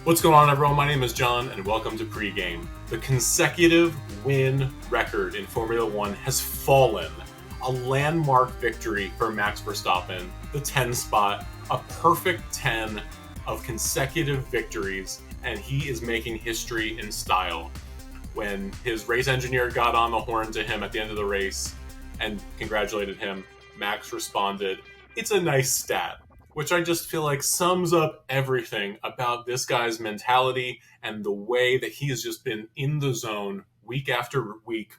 What's going on, everyone? My name is John, and welcome to Pregame. The consecutive win record in Formula One has fallen. A landmark victory for Max Verstappen, the 10 spot, a perfect 10 of consecutive victories, and he is making history in style. When his race engineer got on the horn to him at the end of the race and congratulated him, Max responded, "It's a nice stat," which I just feel like sums up everything about this guy's mentality and the way that he has just been in the zone week after week,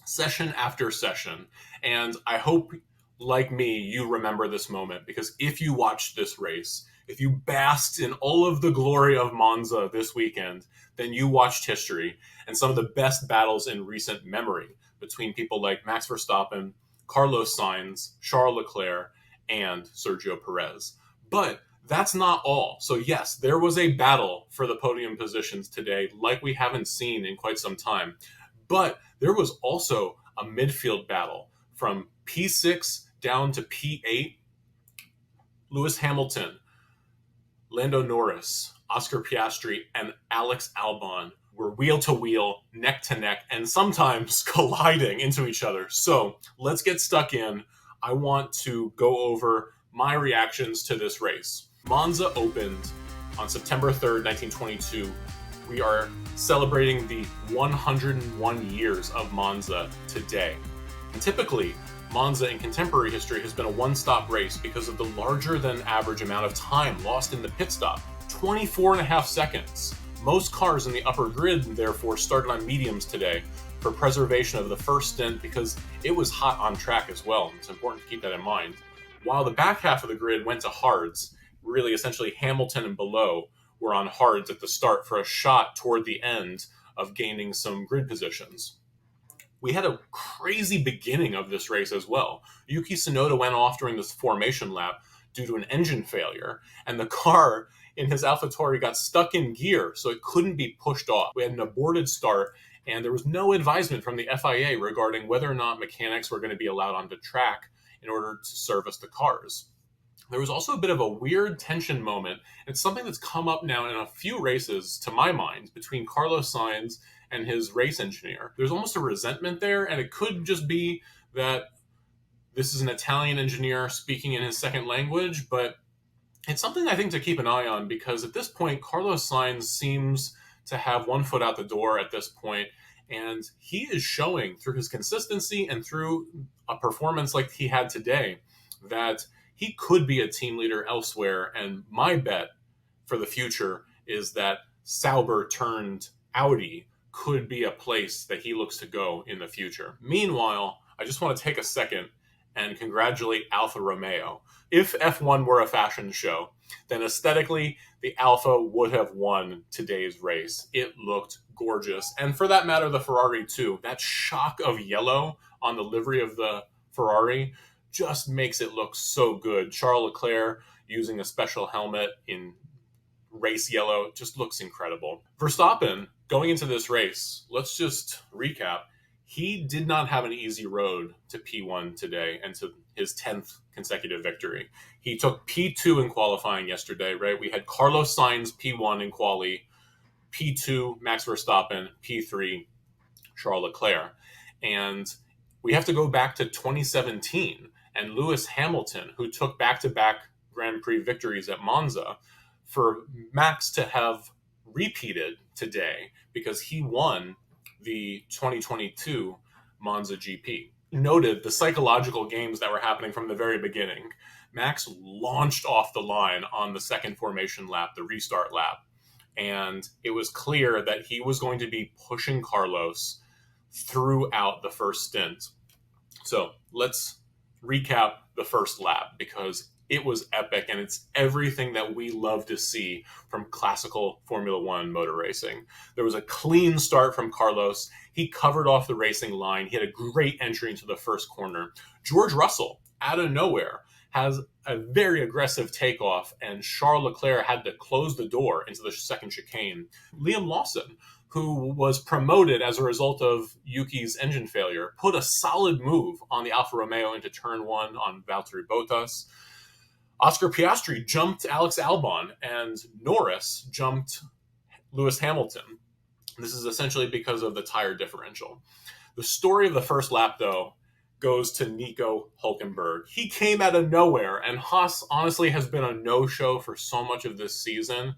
session after session. And I hope, like me, you remember this moment, because if you watched this race, if you basked in all of the glory of Monza this weekend, then you watched history and some of the best battles in recent memory between people like Max Verstappen, Carlos Sainz, Charles Leclerc, and Sergio Perez. But that's not all. So yes, there was a battle for the podium positions today like we haven't seen in quite some time. But there was also a midfield battle from P6 down to P8. Lewis Hamilton, Lando Norris, Oscar Piastri, and Alex Albon were wheel to wheel, neck to neck, and sometimes colliding into each other. So let's get stuck in. I want to go over my reactions to this race. Monza opened on September 3rd, 1922. We are celebrating the 101 years of Monza today. And typically, Monza in contemporary history has been a one-stop race because of the larger than average amount of time lost in the pit stop, 24 and a half seconds. Most cars in the upper grid, therefore, started on mediums today for preservation of the first stint because it was hot on track as well. It's important to keep that in mind. While the back half of the grid went to hards, really essentially Hamilton and below were on hards at the start for a shot toward the end of gaining some grid positions. We had a crazy beginning of this race as well. Yuki Tsunoda went off during this formation lap due to an engine failure, and the car in his AlphaTauri got stuck in gear, so it couldn't be pushed off. We had an aborted start, and there was no advisement from the FIA regarding whether or not mechanics were going to be allowed onto track in order to service the cars. There was also a bit of a weird tension moment. It's something that's come up now in a few races, to my mind, between Carlos Sainz and his race engineer. There's almost a resentment there, and it could just be that this is an Italian engineer speaking in his second language, but it's something I think to keep an eye on, because at this point, Carlos Sainz seems to have one foot out the door at this point, and he is showing through his consistency and through a performance like he had today that he could be a team leader elsewhere. And my bet for the future is that Sauber turned Audi could be a place that he looks to go in the future. Meanwhile, I just want to take a second and congratulate Alfa Romeo. If F1 were a fashion show, then aesthetically, the Alfa would have won today's race. It looked gorgeous. And for that matter, the Ferrari too. That shock of yellow on the livery of the Ferrari just makes it look so good. Charles Leclerc using a special helmet in race yellow just looks incredible. Verstappen, going into this race, let's just recap. He did not have an easy road to P1 today and to his 10th consecutive victory. He took P2 in qualifying yesterday, right? We had Carlos Sainz P1 in quali, P2 Max Verstappen, P3 Charles Leclerc. And we have to go back to 2017 and Lewis Hamilton, who took back-to-back Grand Prix victories at Monza, for Max to have repeated today because he won the 2022 Monza GP. Noted the psychological games that were happening from the very beginning. Max launched off the line on the second formation lap, the restart lap, and it was clear that he was going to be pushing Carlos throughout the first stint. So let's recap the first lap, because it was epic, and it's everything that we love to see from classical Formula One motor racing. There was a clean start from Carlos. He covered off the racing line. He had a great entry into the first corner. George Russell, out of nowhere, has a very aggressive takeoff, and Charles Leclerc had to close the door into the second chicane. Liam Lawson, who was promoted as a result of Yuki's engine failure, put a solid move on the Alfa Romeo into turn one on Valtteri Bottas. Oscar Piastri jumped Alex Albon, and Norris jumped Lewis Hamilton. This is essentially because of the tire differential. The story of the first lap, though, goes to Nico Hülkenberg. He came out of nowhere, and Haas honestly has been a no-show for so much of this season.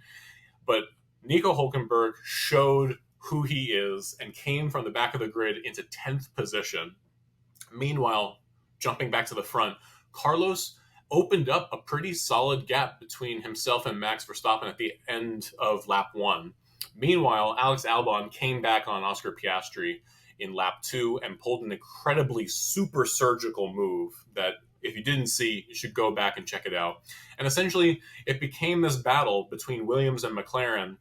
But Nico Hülkenberg showed who he is and came from the back of the grid into 10th position. Meanwhile, jumping back to the front, Carlos opened up a pretty solid gap between himself and Max Verstappen at the end of lap 1. Meanwhile, Alex Albon came back on Oscar Piastri in lap 2 and pulled an incredibly super surgical move that, if you didn't see, you should go back and check it out. And essentially, it became this battle between Williams and McLaren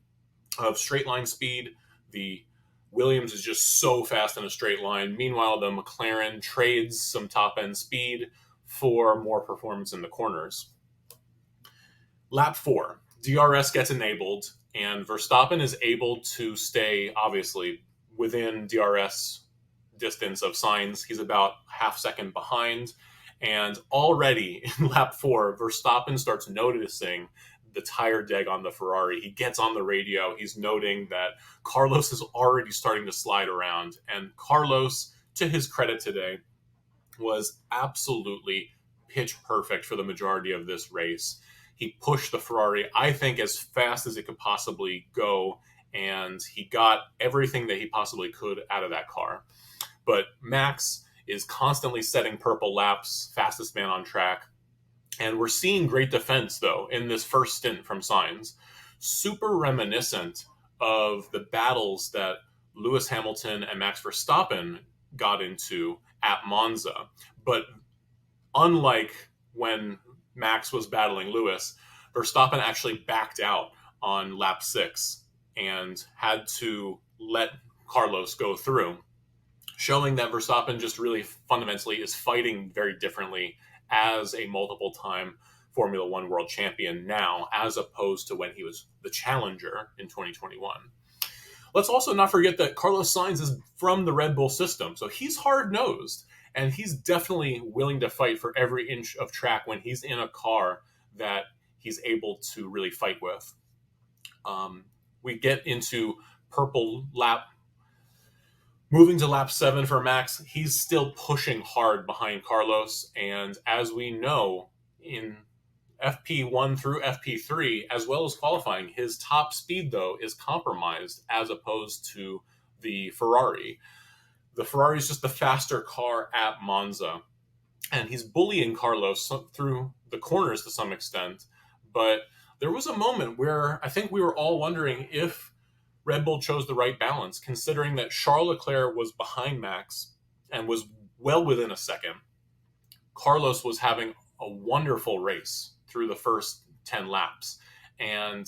of straight line speed. The Williams is just so fast in a straight line. Meanwhile, the McLaren trades some top end speed for more performance in the corners. Lap 4, DRS gets enabled, and Verstappen is able to stay, obviously, within DRS distance of Sainz. He's about half second behind. And already in lap 4, Verstappen starts noticing the tire deg on the Ferrari. He gets on the radio. He's noting that Carlos is already starting to slide around. And Carlos, to his credit today, was absolutely pitch perfect for the majority of this race. He pushed the Ferrari, I think, as fast as it could possibly go, and he got everything that he possibly could out of that car. But Max is constantly setting purple laps, fastest man on track. And we're seeing great defense, though, in this first stint from Sainz. Super reminiscent of the battles that Lewis Hamilton and Max Verstappen got into at Monza. But unlike when Max was battling Lewis, Verstappen actually backed out on lap 6 and had to let Carlos go through, showing that Verstappen just really fundamentally is fighting very differently as a multiple-time Formula One world champion now, as opposed to when he was the challenger in 2021. Let's also not forget that Carlos Sainz is from the Red Bull system, so he's hard-nosed, and he's definitely willing to fight for every inch of track when he's in a car that he's able to really fight with. We get into purple lap. Moving to lap 7 for Max, he's still pushing hard behind Carlos, and as we know, in FP1 through FP3, as well as qualifying, his top speed, though, is compromised as opposed to the Ferrari. The Ferrari is just the faster car at Monza, and he's bullying Carlos through the corners to some extent, but there was a moment where I think we were all wondering if Red Bull chose the right balance, considering that Charles Leclerc was behind Max and was well within a second. Carlos was having a wonderful race through the first 10 laps, and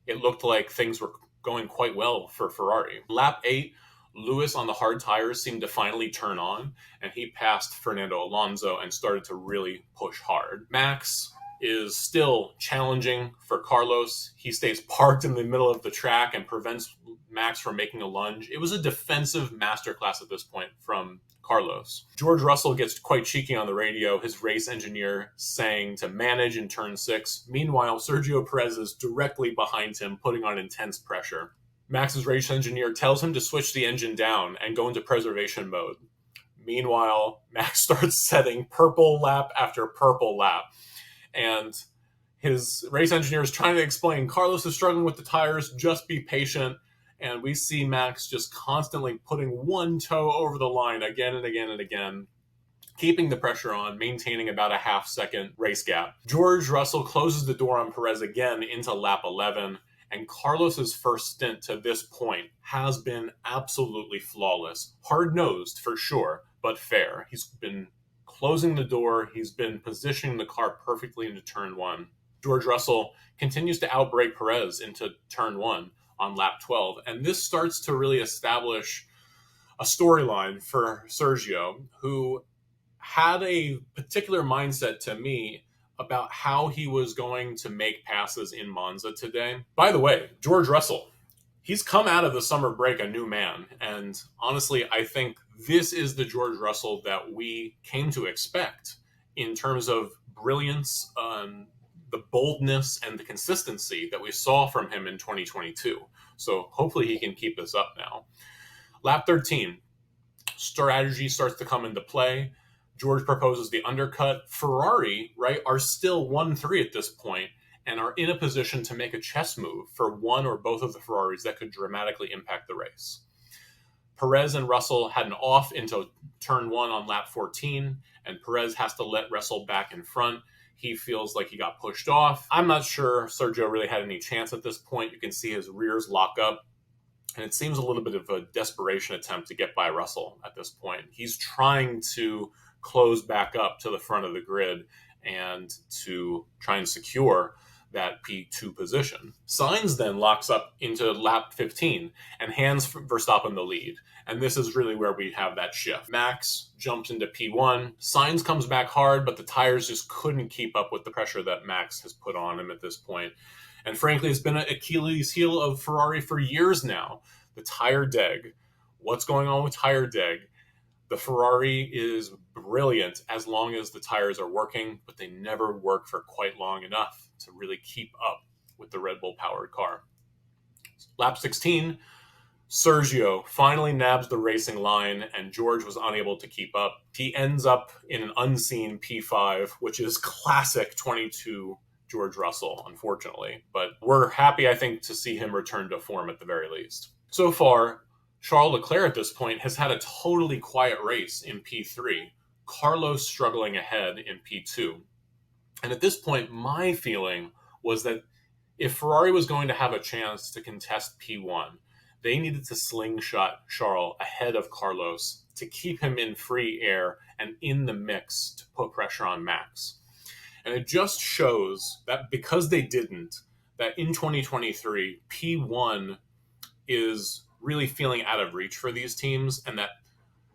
it looked like things were going quite well for Ferrari. Lap 8, Lewis on the hard tires seemed to finally turn on, and he passed Fernando Alonso and started to really push hard. Max is still challenging for Carlos. He stays parked in the middle of the track and prevents Max from making a lunge. It was a defensive masterclass at this point from Carlos. George Russell gets quite cheeky on the radio, his race engineer saying to manage in turn 6. Meanwhile, Sergio Perez is directly behind him, putting on intense pressure. Max's race engineer tells him to switch the engine down and go into preservation mode. Meanwhile, Max starts setting purple lap after purple lap. And his race engineer is trying to explain, Carlos is struggling with the tires, just be patient. And we see Max just constantly putting one toe over the line again and again and again, keeping the pressure on, maintaining about a half-second race gap. George Russell closes the door on Perez again into lap 11, and Carlos's first stint to this point has been absolutely flawless. Hard-nosed, for sure, but fair. He's been closing the door. He's been positioning the car perfectly into turn 1. George Russell continues to outbrake Perez into turn 1 on lap 12. And this starts to really establish a storyline for Sergio, who had a particular mindset to me about how he was going to make passes in Monza today. By the way, George Russell, he's come out of the summer break a new man. And honestly, I think this is the George Russell that we came to expect in terms of brilliance, the boldness and the consistency that we saw from him in 2022. So hopefully he can keep this up now. Lap 13, strategy starts to come into play. George proposes the undercut. Ferrari, right, are still 1-3 at this point and are in a position to make a chess move for one or both of the Ferraris that could dramatically impact the race. Perez and Russell had an off into turn 1 on lap 14, and Perez has to let Russell back in front. He feels like he got pushed off. I'm not sure Sergio really had any chance at this point. You can see his rears lock up, and it seems a little bit of a desperation attempt to get by Russell at this point. He's trying to close back up to the front of the grid and to try and secure that P2 position. Sainz then locks up into lap 15 and hands Verstappen the lead. And this is really where we have that shift. Max jumps into P1. Sainz comes back hard, but the tires just couldn't keep up with the pressure that Max has put on him at this point. And frankly, it's been an Achilles heel of Ferrari for years now. The tire deg. What's going on with tire deg? The Ferrari is brilliant as long as the tires are working, but they never work for quite long enough to really keep up with the Red Bull powered car. Lap 16, Sergio finally nabs the racing line, and George was unable to keep up. He ends up in an unseen P5, which is classic 22 George Russell, unfortunately. But we're happy, I think, to see him return to form at the very least. So far, Charles Leclerc at this point has had a totally quiet race in P3. Carlos struggling ahead in P2. And at this point, my feeling was that if Ferrari was going to have a chance to contest P1, they needed to slingshot Charles ahead of Carlos to keep him in free air and in the mix to put pressure on Max. And it just shows that because they didn't, that in 2023, P1 is really feeling out of reach for these teams, and that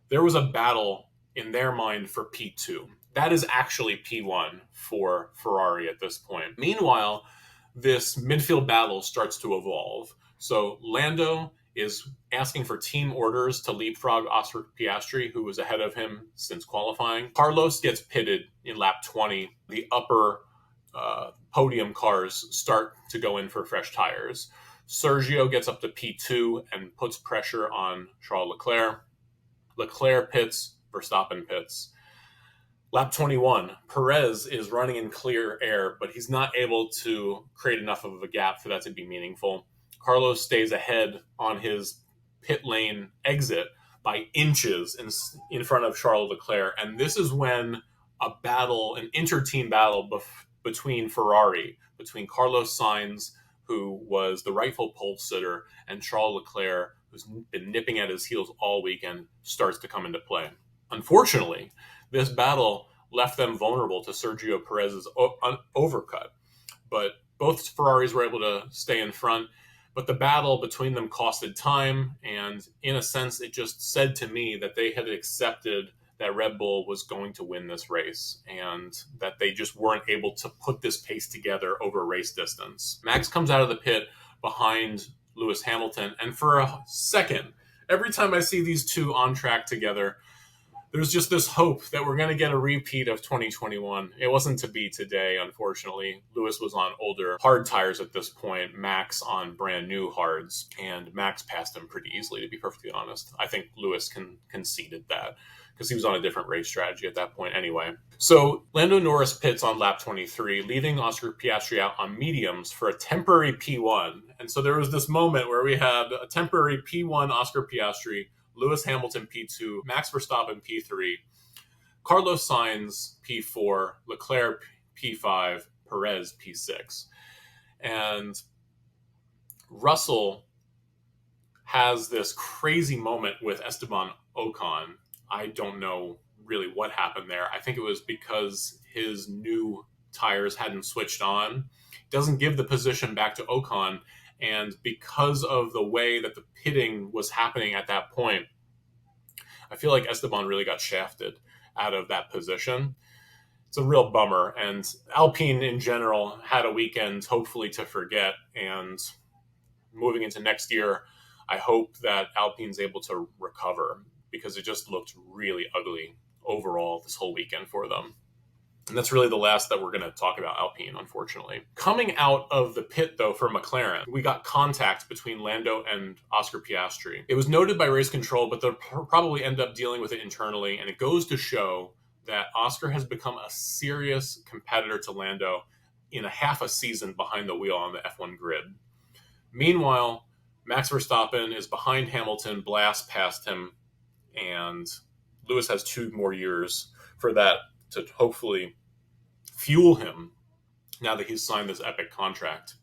there was a battle in their mind for P2. That is actually P1 for Ferrari at this point. Meanwhile, this midfield battle starts to evolve. So Lando is asking for team orders to leapfrog Oscar Piastri, who was ahead of him since qualifying. Carlos gets pitted in lap 20. The upper podium cars start to go in for fresh tires. Sergio gets up to P2 and puts pressure on Charles Leclerc. Leclerc pits, Verstappen pits. Lap 21, Perez is running in clear air, but he's not able to create enough of a gap for that to be meaningful. Carlos stays ahead on his pit lane exit by inches in front of Charles Leclerc, and this is when a battle, an inter-team battle between Ferrari, between Carlos Sainz, who was the rightful pole sitter, and Charles Leclerc, who's been nipping at his heels all weekend, starts to come into play. Unfortunately, this battle left them vulnerable to Sergio Perez's overcut, but both Ferraris were able to stay in front, but the battle between them costed time, and in a sense, it just said to me that they had accepted that Red Bull was going to win this race and that they just weren't able to put this pace together over race distance. Max comes out of the pit behind Lewis Hamilton, and for a second, every time I see these two on track together, there's just this hope that we're going to get a repeat of 2021. It wasn't to be today, unfortunately. Lewis was on older hard tires at this point, Max on brand new hards, and Max passed him pretty easily, to be perfectly honest. I think Lewis conceded that, because he was on a different race strategy at that point anyway. So Lando Norris pits on lap 23, leaving Oscar Piastri out on mediums for a temporary P1. And so there was this moment where we had a temporary P1 Oscar Piastri, Lewis Hamilton P2, Max Verstappen P3, Carlos Sainz P4, Leclerc P5, Perez P6. And Russell has this crazy moment with Esteban Ocon. I don't know really what happened there. I think it was because his new tires hadn't switched on. Doesn't give the position back to Ocon. And because of the way that the pitting was happening at that point, I feel like Esteban really got shafted out of that position. It's a real bummer. And Alpine in general had a weekend, hopefully, to forget. And moving into next year, I hope that Alpine's able to recover, because it just looked really ugly overall this whole weekend for them. And that's really the last that we're going to talk about Alpine, unfortunately. Coming out of the pit, though, for McLaren, we got contact between Lando and Oscar Piastri. It was noted by race control, but they'll probably end up dealing with it internally. And it goes to show that Oscar has become a serious competitor to Lando in a half a season behind the wheel on the F1 grid. Meanwhile, Max Verstappen is behind Hamilton, blasts past him, and Lewis has 2 more years for that to hopefully fuel him now that he's signed this epic contract.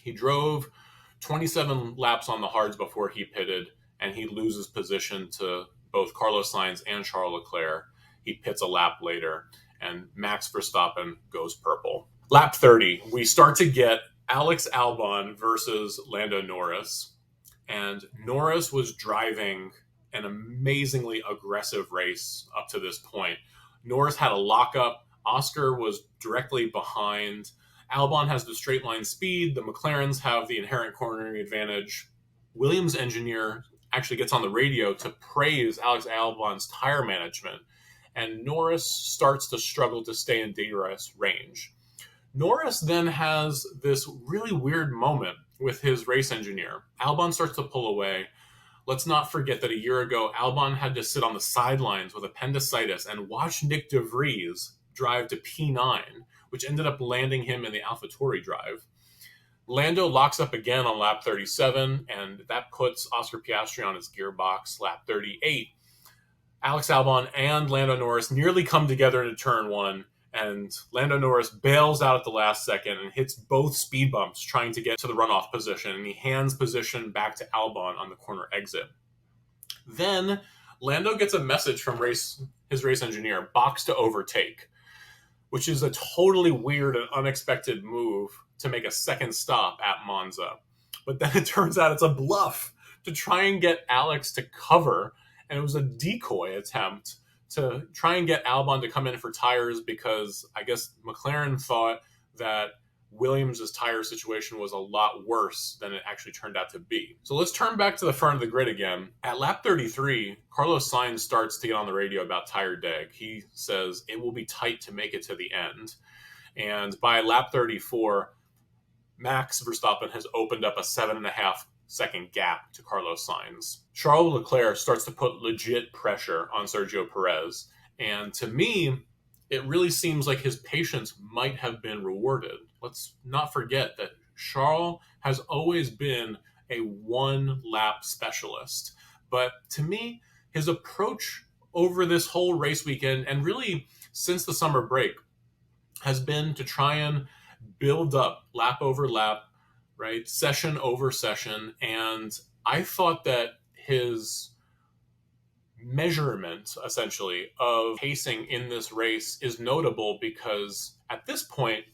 He drove 27 laps on the hards before he pitted, and he loses position to both Carlos Sainz and Charles Leclerc. He pits a lap later, and Max Verstappen goes purple. Lap 30, we start to get Alex Albon versus Lando Norris, and Norris was driving an amazingly aggressive race up to this point. Norris had a lockup. Oscar was directly behind. Albon has the straight line speed. The McLarens have the inherent cornering advantage. Williams' engineer actually gets on the radio to praise Alex Albon's tire management, and Norris starts to struggle to stay in DRS range. Norris then has this really weird moment with his race engineer. Albon starts to pull away. Let's not forget that a year ago, Albon had to sit on the sidelines with appendicitis and watch Nick de Vries drive to P9, which ended up landing him in the AlphaTauri drive. Lando locks up again on lap 37, and that puts Oscar Piastri on his gearbox. Lap 38, Alex Albon and Lando Norris nearly come together into turn 1, and Lando Norris bails out at the last second and hits both speed bumps trying to get to the runoff position, and he hands position back to Albon on the corner exit. Then Lando gets a message from his race engineer, box to overtake, which is a totally weird and unexpected move to make a second stop at Monza. But then it turns out it's a bluff to try and get Alex to cover, and it was a decoy attempt to try and get Albon to come in for tires because I guess McLaren thought that Williams' tire situation was a lot worse than it actually turned out to be. So let's turn back to the front of the grid again. At lap 33, Carlos Sainz starts to get on the radio about tire deg. He says it will be tight to make it to the end. And by lap 34, Max Verstappen has opened up a 7.5-second gap to Carlos Sainz. Charles Leclerc starts to put legit pressure on Sergio Perez. And to me, it really seems like his patience might have been rewarded. Let's not forget that Charles has always been a one-lap specialist. But to me, his approach over this whole race weekend, and really since the summer break, has been to try and build up lap over lap, right? Session over session. And I thought that his measurement, essentially, of pacing in this race is notable because at this point,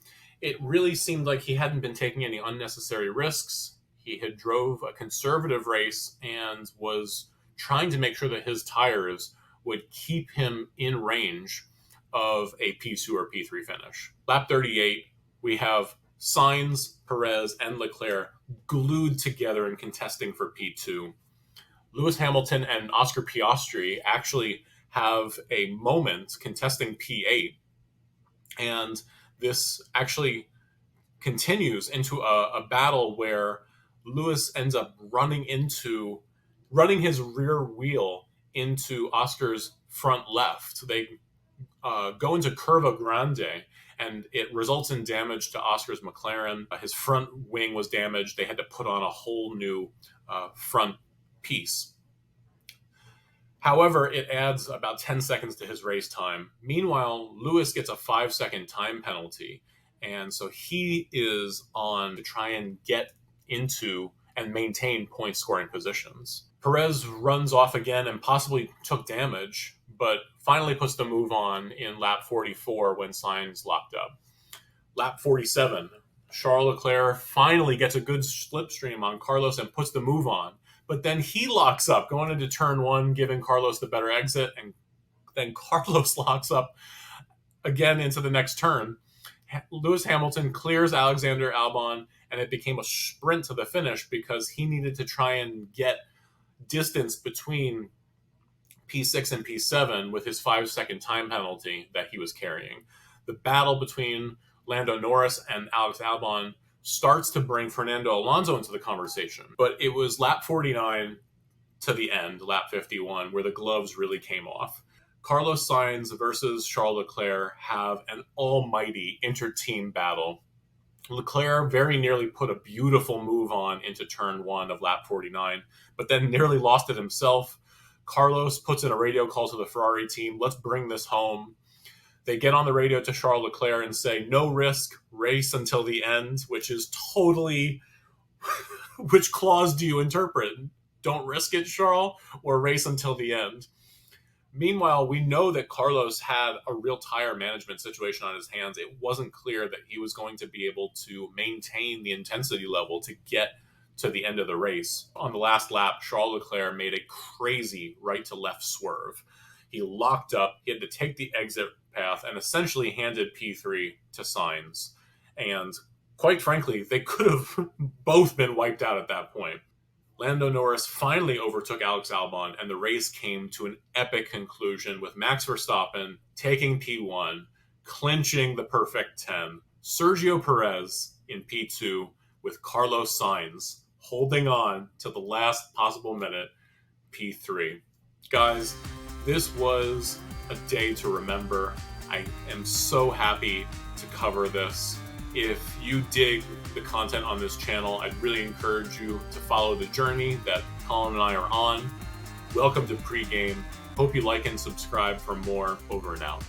it really seemed like he hadn't been taking any unnecessary risks. He had drove a conservative race and was trying to make sure that his tires would keep him in range of a P2 or P3 finish. Lap 38, we have Sainz, Perez, and Leclerc glued together and contesting for P2. Lewis Hamilton and Oscar Piastri actually have a moment contesting P8, and this actually continues into a battle where Lewis ends up running his rear wheel into Oscar's front left. They go into Curva Grande, and it results in damage to Oscar's McLaren. His front wing was damaged. They had to put on a whole new front piece. However, it adds about 10 seconds to his race time. Meanwhile, Lewis gets a 5-second time penalty, and so he is on to try and get into and maintain point scoring positions. Perez runs off again and possibly took damage, but finally puts the move on in lap 44 when Sainz locked up. Lap 47, Charles Leclerc finally gets a good slipstream on Carlos and puts the move on. But then he locks up going into turn 1, giving Carlos the better exit, and then Carlos locks up again into the next turn. Lewis Hamilton clears Alexander Albon, and it became a sprint to the finish because he needed to try and get distance between P6 and P7 with his 5-second time penalty that he was carrying. The battle between Lando Norris and Alex Albon starts to bring Fernando Alonso into the conversation. But it was lap 49 to the end, lap 51, where the gloves really came off. Carlos Sainz versus Charles Leclerc have an almighty inter-team battle. Leclerc very nearly put a beautiful move on into turn 1 of lap 49, but then nearly lost it himself. Carlos puts in a radio call to the Ferrari team, let's bring this home. They get on the radio to Charles Leclerc and say, no risk, race until the end, which is totally... Which clause do you interpret? Don't risk it, Charles, or race until the end? Meanwhile, we know that Carlos had a real tire management situation on his hands. It wasn't clear that he was going to be able to maintain the intensity level to get to the end of the race. On the last lap, Charles Leclerc made a crazy right-to-left swerve. He locked up, he had to take the exit path, and essentially handed P3 to Sainz. And quite frankly, they could have both been wiped out at that point. Lando Norris finally overtook Alex Albon, and the race came to an epic conclusion with Max Verstappen taking P1, clinching the perfect 10. Sergio Perez in P2 with Carlos Sainz holding on to the last possible minute, P3. Guys, this was a day to remember. I am so happy to cover this. If you dig the content on this channel, I'd really encourage you to follow the journey that Colin and I are on. Welcome to Pregame. Hope you like and subscribe for more. Over and out.